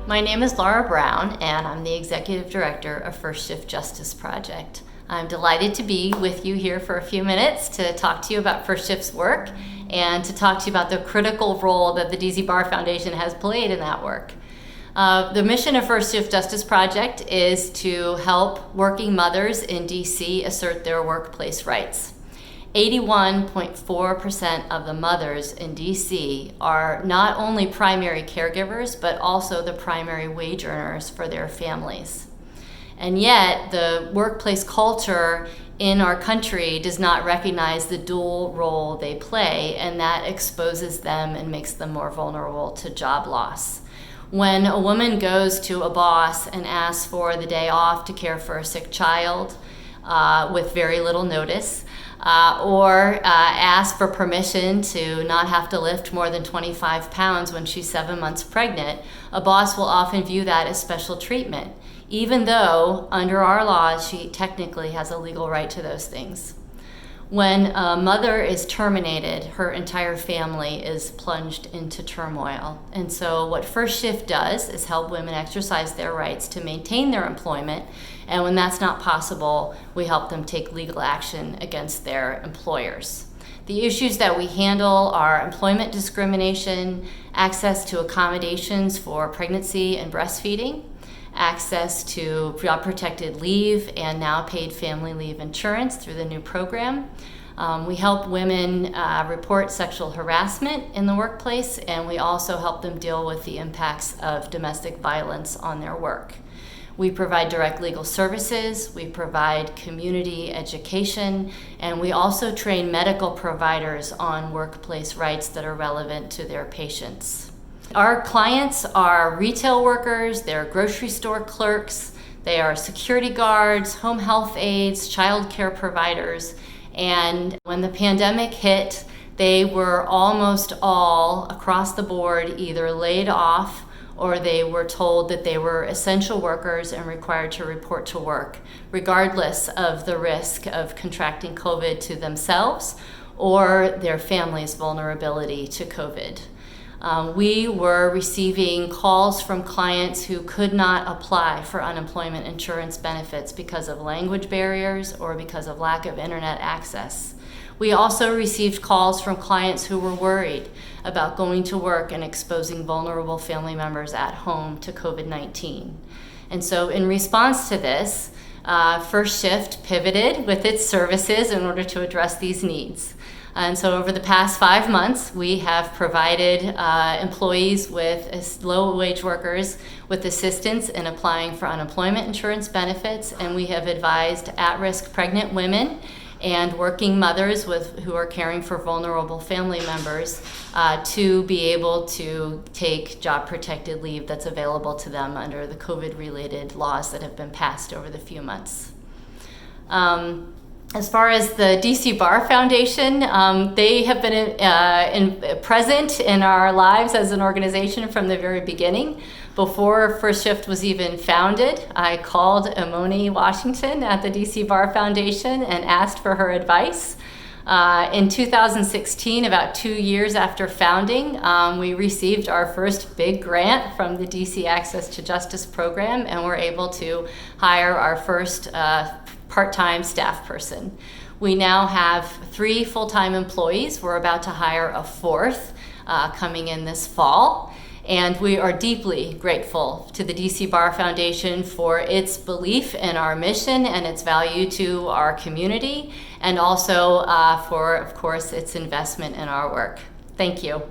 My name is Laura Brown, and I'm the Executive Director of First Shift Justice Project. I'm delighted to be with you here for a few minutes to talk to you about First Shift's work and to talk to you about the critical role that the DC Bar Foundation has played in that work. The mission of First Shift Justice Project is to help working mothers in DC assert their workplace rights. 81.4% of the mothers in DC are not only primary caregivers, but also the primary wage earners for their families. And yet, the workplace culture in our country does not recognize the dual role they play, and that exposes them and makes them more vulnerable to job loss. When a woman goes to a boss and asks for the day off to care for a sick child with very little notice, or ask for permission to not have to lift more than 25 pounds when she's 7 months pregnant, a boss will often view that as special treatment, even though under our laws she technically has a legal right to those things. When a mother is terminated, her entire family is plunged into turmoil. And so what First Shift does is help women exercise their rights to maintain their employment. And when that's not possible, we help them take legal action against their employers. The issues that we handle are employment discrimination, access to accommodations for pregnancy and breastfeeding, access to job-protected leave and now paid family leave insurance through the new program. We help women report sexual harassment in the workplace, and we also help them deal with the impacts of domestic violence on their work. We provide direct legal services, we provide community education, and we also train medical providers on workplace rights that are relevant to their patients. Our clients are retail workers, they're grocery store clerks, they are security guards, home health aides, child care providers, and when the pandemic hit, they were almost all across the board either laid off or they were told that they were essential workers and required to report to work, regardless of the risk of contracting COVID to themselves or their family's vulnerability to COVID. We were receiving calls from clients who could not apply for unemployment insurance benefits because of language barriers or because of lack of internet access. We also received calls from clients who were worried about going to work and exposing vulnerable family members at home to COVID-19. And so in response to this, First Shift pivoted with its services in order to address these needs. And so over the past 5 months, we have provided employees with low-wage workers with assistance in applying for unemployment insurance benefits, and we have advised at-risk pregnant women and working mothers who are caring for vulnerable family members to be able to take job-protected leave that's available to them under the COVID-related laws that have been passed over the few months. As far as the DC Bar Foundation, they have been present in our lives as an organization from the very beginning. Before First Shift was even founded, I called Imoni Washington at the DC Bar Foundation and asked for her advice. In 2016, about 2 years after founding, we received our first big grant from the DC Access to Justice program, and were able to hire our first part-time staff person. We now have 3 full-time employees. We're about to hire a 4th coming in this fall. And we are deeply grateful to the DC Bar Foundation for its belief in our mission and its value to our community, and also for, of course, its investment in our work. Thank you.